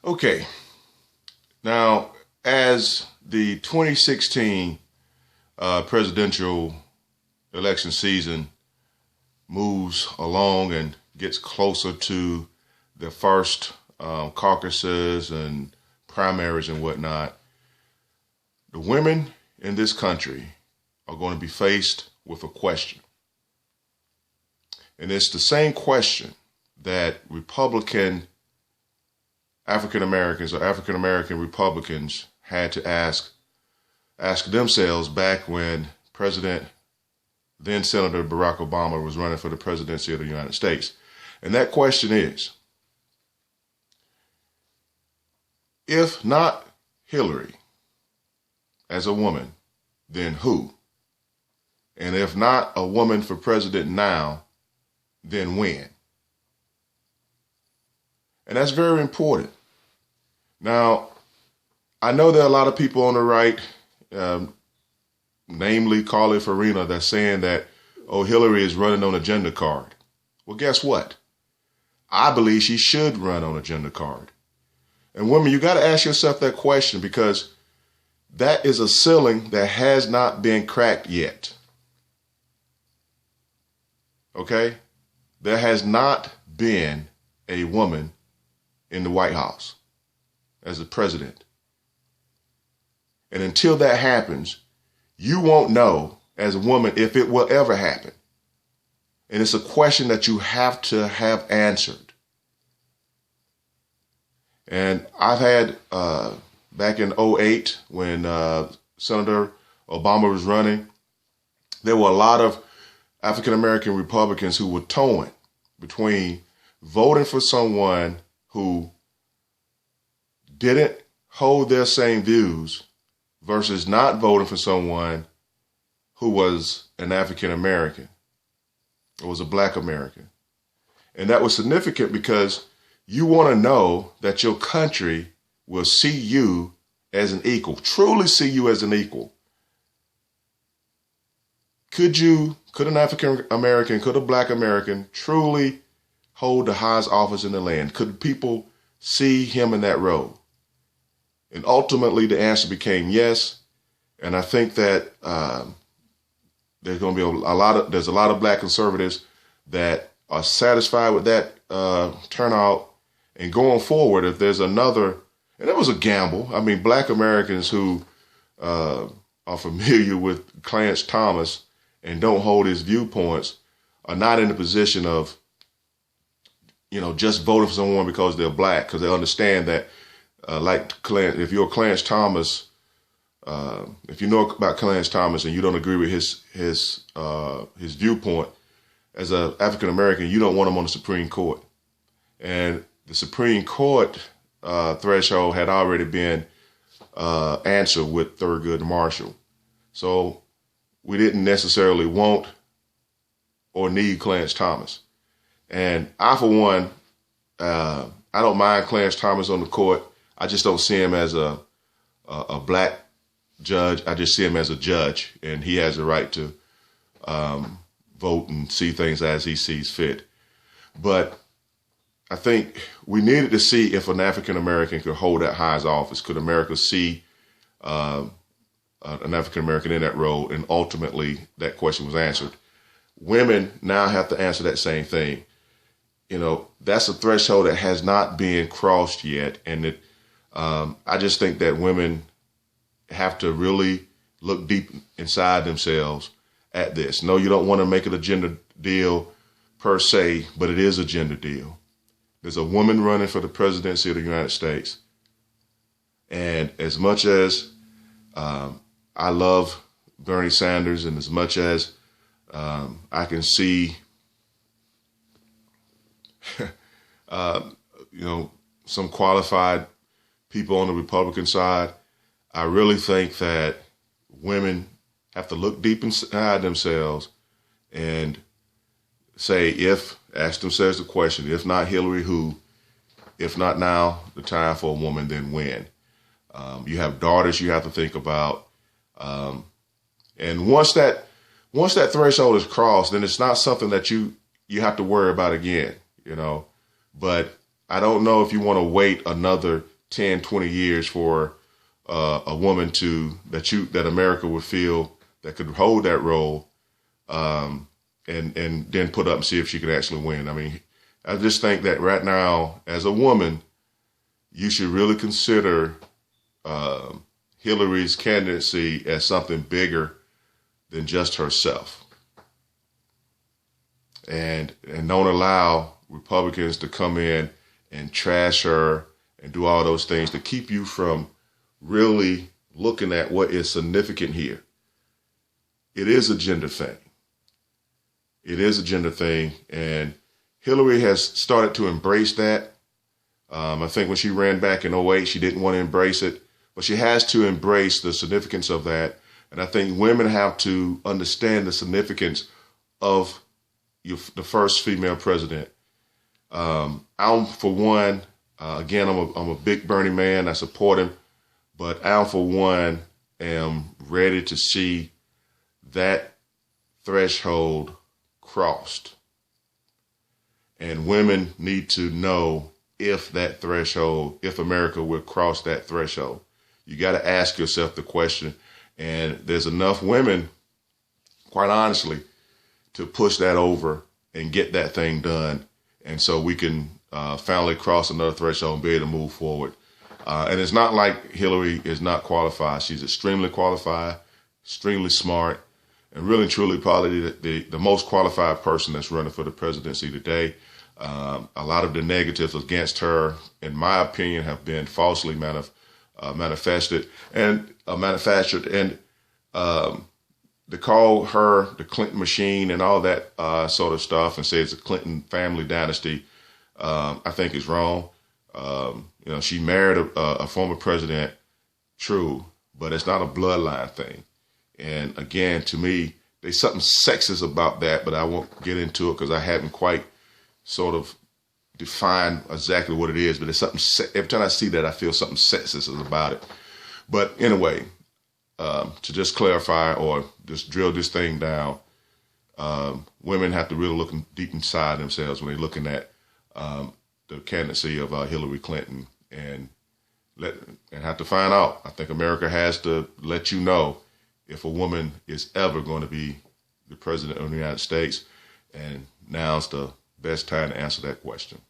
Okay, now as the 2016 presidential election season moves along and gets closer to the first caucuses and primaries and whatnot, the women in this country are going to be faced with a question. And it's the same question that Republican African Americans or African American Republicans had to ask themselves back when then Senator Barack Obama was running for the presidency of the United States. And that question is, if not Hillary as a woman, then who? And if not a woman for president now, then when? And that's very important. Now, I know there are a lot of people on the right, namely Carly Fiorina, that's saying that, oh, Hillary is running on a gender card. Well, guess what? I believe she should run on a gender card. And women, you got to ask yourself that question, because that is a ceiling that has not been cracked yet. Okay? There has not been a woman in the White House as a president. And until that happens, you won't know as a woman if it will ever happen. And it's a question that you have to have answered. And I've had, back in 2008, when Senator Obama was running, there were a lot of African-American Republicans who were torn between voting for someone who didn't hold their same views versus not voting for someone who was an African-American or was a Black American. And that was significant because you want to know that your country will see you as an equal, truly see you as an equal. Could an African American, could a Black American truly hold the highest office in the land? Could people see him in that role? And ultimately the answer became yes. And I think that there's going to be there's a lot of Black conservatives that are satisfied with that turnout. And going forward, if there's another, and it was a gamble. I mean, Black Americans who are familiar with Clarence Thomas and don't hold his viewpoints are not in the position of, just voting for someone because they're Black, because they understand that, if you're Clarence Thomas, if you know about Clarence Thomas and you don't agree with his viewpoint, as an African American, you don't want him on the Supreme Court. And the Supreme Court threshold had already been answered with Thurgood Marshall. So we didn't necessarily want or need Clarence Thomas. And I, for one, I don't mind Clarence Thomas on the court. I just don't see him as a Black judge. I just see him as a judge, and he has the right to vote and see things as he sees fit. But I think we needed to see if an African American could hold that highest office. Could America see an African American in that role? And ultimately, that question was answered. Women now have to answer that same thing. That's a threshold that has not been crossed yet. And I just think that women have to really look deep inside themselves at this. No, you don't want to make it a gender deal per se, but it is a gender deal. There's a woman running for the presidency of the United States. And as much as I love Bernie Sanders, and as much as I can see, some qualified people on the Republican side, I really think that women have to look deep inside themselves and ask themselves the question, if not Hillary, who? If not now, the time for a woman, then when? You have daughters you have to think about. And once that threshold is crossed, then it's not something that you have to worry about again, But I don't know if you want to wait another 10, 20 years for a woman that America would feel that could hold that role, and then put up and see if she could actually win. I mean, I just think that right now, as a woman, you should really consider Hillary's candidacy as something bigger than just herself, and don't allow Republicans to come in and trash her and do all those things to keep you from really looking at what is significant here. It is a gender thing. It is a gender thing, and Hillary has started to embrace that. I think when she ran back in 2008, she didn't want to embrace it, but she has to embrace the significance of that. And I think women have to understand the significance of the first female president. I'm, for one, again, I'm a big Bernie man. I support him, but I, for one, am ready to see that threshold crossed. And women need to know if that threshold, if America will cross that threshold. You got to ask yourself the question. And there's enough women, quite honestly, to push that over and get that thing done. And so we can finally cross another threshold and be able to move forward. And it's not like Hillary is not qualified. She's extremely qualified, extremely smart, and really and truly probably the most qualified person that's running for the presidency today. A lot of the negatives against her, in my opinion, have been falsely manufactured. And to call her the Clinton machine and all that sort of stuff and say it's a Clinton family dynasty, I think is wrong. She married a former president, true, but it's not a bloodline thing. And again, to me, there's something sexist about that, but I won't get into it because I haven't quite sort of defined exactly what it is. But it's something. Every time I see that, I feel something sexist about it. But anyway, to just clarify or just drill this thing down, women have to really look deep inside themselves when they're looking at the candidacy of Hillary Clinton and have to find out. I think America has to let you know if a woman is ever going to be the president of the United States. And now's the best time to answer that question.